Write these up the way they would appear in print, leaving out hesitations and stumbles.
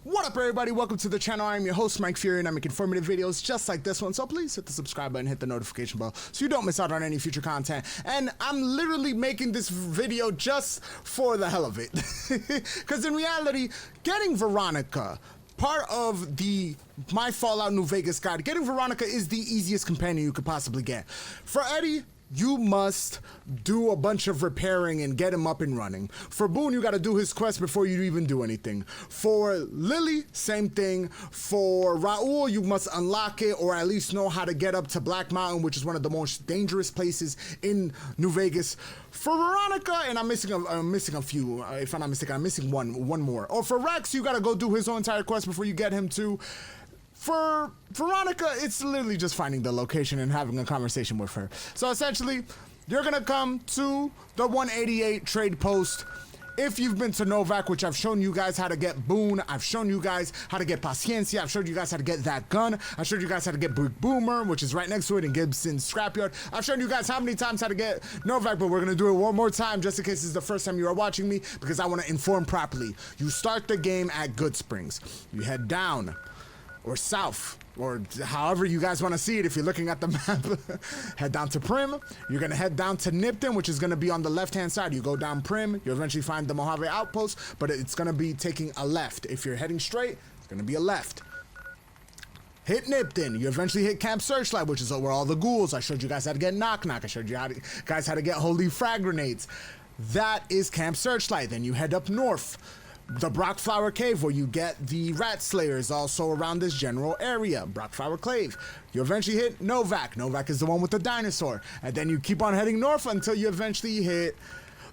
What up, everybody? Welcome to the channel. I'm your host, Mike Fury, and I make informative videos just like this one. So please hit the subscribe button, hit the notification bell so you don't miss out on any future content. And I'm literally making this video just for the hell of it. Because in reality, getting Veronica, part of the My Fallout New Vegas guide, getting Veronica is the easiest companion you could possibly get. For Eddie, you must do a bunch of repairing and get him up and running. For Boone, you gotta do his quest before you even do anything. For Lily, same thing. For Raul, you must unlock it or at least know how to get up to Black Mountain, which is one of the most dangerous places in New Vegas. For Veronica, and I'm missing a few, if I'm not mistaken, I'm missing one more. Or for Rex, you gotta go do his whole entire quest before you get him to. For Veronica, it's literally just finding the location and having a conversation with her. So essentially, you're gonna come to the 188 trade post. If you've been to Novak, which I've shown you guys how to get Boone, I've shown you guys how to get Paciencia, I've showed you guys how to get that gun, I've showed you guys how to get Brick Boomer, which is right next to it in Gibson's Scrapyard. I've shown you guys how many times how to get Novak, but we're gonna do it one more time just in case this is the first time you are watching me, because I wanna inform properly. You start the game at Good Springs. You head down, or south, or however you guys want to see it if you're looking at the map. Head down to Prim. You're going to head down to Nipton, which is going to be on the left-hand side. You go down Prim, you eventually find the Mojave Outpost, but it's going to be taking a left. If you're heading straight, it's going to be a left. Hit Nipton. You eventually hit Camp Searchlight, which is where all the ghouls. I showed you guys how to get Knock Knock. I showed you guys how to get Holy Frag Grenades. That is Camp Searchlight. Then you head up north. The Brockflower Cave, where you get the Rat Slayers, also around this general area. Brockflower Cave. You eventually hit Novak. Novak is the one with the dinosaur. And then you keep on heading north until you eventually hit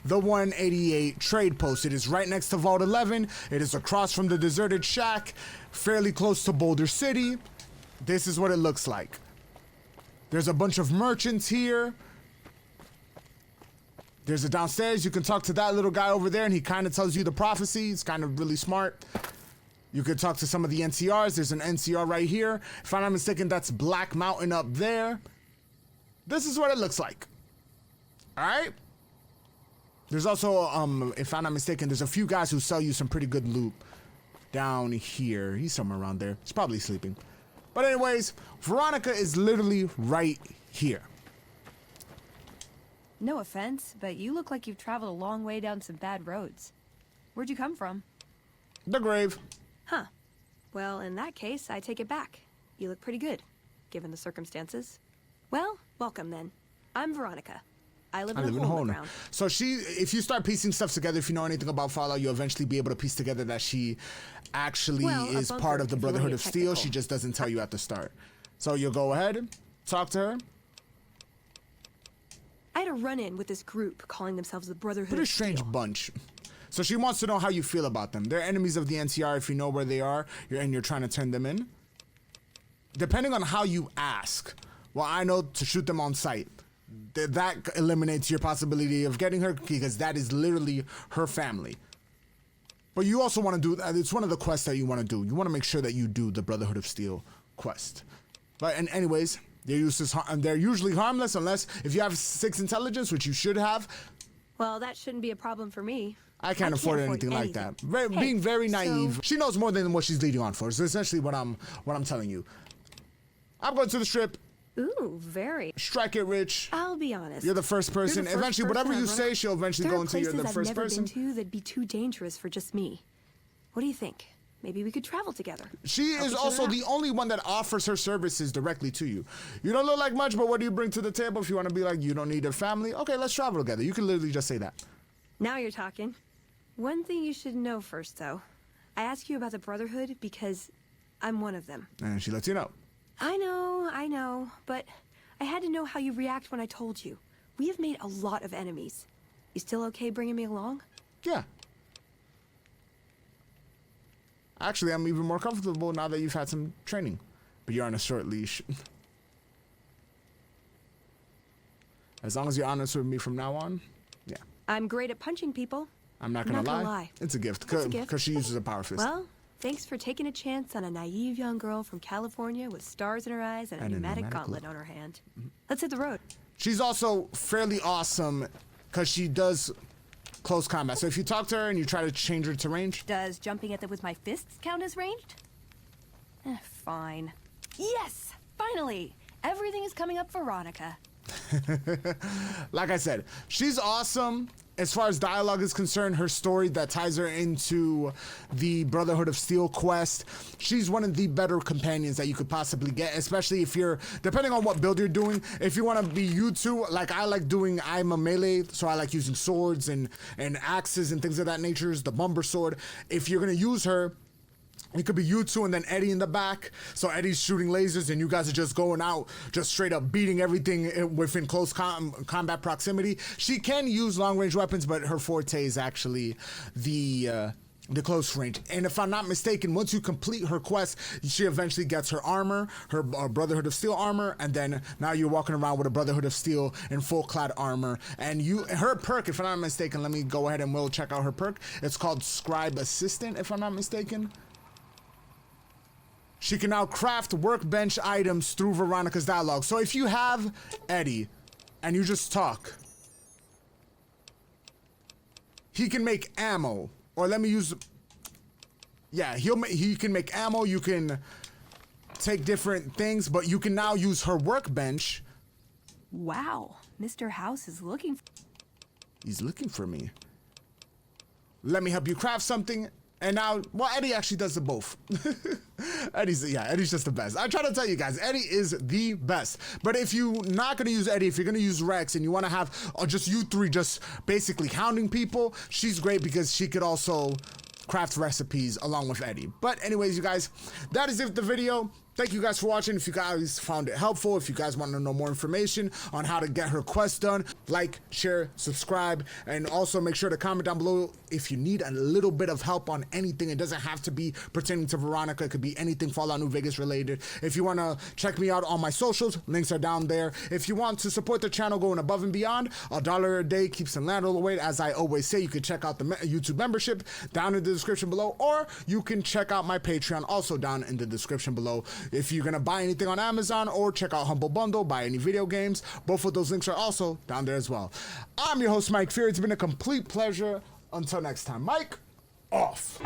the 188 trade post. It is right next to Vault 11. It is across from the deserted shack, fairly close to Boulder City. This is what it looks like. There's a bunch of merchants here. There's a downstairs. You can talk to that little guy over there, and he kind of tells you the prophecy. It's kind of really smart. You could talk to some of the NCRs. There's an NCR right here. If I'm not mistaken, that's Black Mountain up there. This is what it looks like. All right? There's also, if I'm not mistaken, there's a few guys who sell you some pretty good loot down here. He's somewhere around there. He's probably sleeping. But anyways, Veronica is literally right here. No offense, but you look like you've traveled a long way down some bad roads. Where'd you come from? The grave. Huh. Well, in that case, I take it back. You look pretty good, given the circumstances. Well, welcome then. I'm Veronica. I live in a hole in the ground. So if you start piecing stuff together, if you know anything about Fallout, you'll eventually be able to piece together that she actually is part of the Brotherhood of Steel. She just doesn't tell you at the start. So you'll go ahead, talk to her. I had a run-in with this group calling themselves the Brotherhood Pretty of Steel. strange bunch. So she wants to know how you feel about them. They're enemies of the NCR if you know where they are and you're trying to turn them in. Depending on how you ask, well, I know to shoot them on sight. That eliminates your possibility of getting her because that is literally her family. But you also want to do, it's one of the quests that you want to do. You want to make sure that you do the Brotherhood of Steel quest. But anyways, they're usually harmless unless if you have 6 intelligence, which you should have. Well, that shouldn't be a problem for me. I can't afford anything like that. Being very naive. She knows more than what she's leading on for. It's essentially what I'm telling you. I'm going to the strip. Ooh, very. Strike it rich. I'll be honest. You're the first person. Eventually, whatever you say, she'll eventually go into you're the first person. There are places I've never been to that'd be too dangerous for just me. What do you think? Maybe we could travel together. She is also the only one that offers her services directly to you. You don't look like much, but what do you bring to the table? If you want to be like, you don't need a family, okay, let's travel together. You can literally just say that. Now you're talking. One thing you should know first, though. I ask you about the Brotherhood because I'm one of them. And she lets you know. I know, but I had to know how you react when I told you. We have made a lot of enemies. You still okay bringing me along? Yeah. Actually, I'm even more comfortable now that you've had some training. But you're on a short leash. As long as you're honest with me from now on, yeah. I'm great at punching people. I'm not gonna lie. It's a gift. Because she uses a power fist. Well, thanks for taking a chance on a naive young girl from California with stars in her eyes and a pneumatic gauntlet on her hand. Let's hit the road. She's also fairly awesome because she does close combat. So if you talk to her and you try to change her to range. Does jumping at them with my fists count as ranged? Fine. Yes! Finally! Everything is coming up for Veronica. Like I said, she's awesome. As far as dialogue is concerned, her story that ties her into the Brotherhood of Steel quest, she's one of the better companions that you could possibly get, especially if you're, depending on what build you're doing, if you want to be U2, like I like doing, I'm a melee, so I like using swords and axes and things of that nature, the Bumber Sword. If you're going to use her, it could be you two and then Eddie in the back. So Eddie's shooting lasers and you guys are just going out, just straight up beating everything within close combat proximity. She can use long range weapons, but her forte is actually the close range. And if I'm not mistaken, once you complete her quest, she eventually gets her armor, her Brotherhood of Steel armor, and then now you're walking around with a Brotherhood of Steel in full clad armor. And her perk, if I'm not mistaken, let me go ahead and we'll check out her perk. It's called Scribe Assistant, if I'm not mistaken. She can now craft workbench items through Veronica's dialogue. So if you have Eddie and you just talk, he can make ammo. Or let me use, yeah, he can make ammo. You can take different things, but you can now use her workbench. Wow, Mr. House is looking He's looking for me. Let me help you craft something. And now, well, Eddie actually does the both. Eddie's just the best. I try to tell you guys, Eddie is the best. But if you're not going to use Eddie, if you're going to use Rex and you want to have just you three just basically hounding people, she's great because she could also craft recipes along with Eddie. But anyways, you guys, that is it for the video. Thank you guys for watching. If you guys found it helpful, if you guys want to know more information on how to get her quest done, like, share, subscribe, and also make sure to comment down below if you need a little bit of help on anything. It doesn't have to be pertaining to Veronica. It could be anything Fallout New Vegas related. If you want to check me out on my socials, links are down there. If you want to support the channel going above and beyond, $1 a day keeps the land all the way. As I always say, you can check out the YouTube membership down in the description below, or you can check out my Patreon also down in the description below. If you're gonna buy anything on Amazon or check out Humble Bundle, buy any video games, both of those links are also down there as well. I'm your host, Mike Fury. It's been a complete pleasure. Until next time, Mike, off.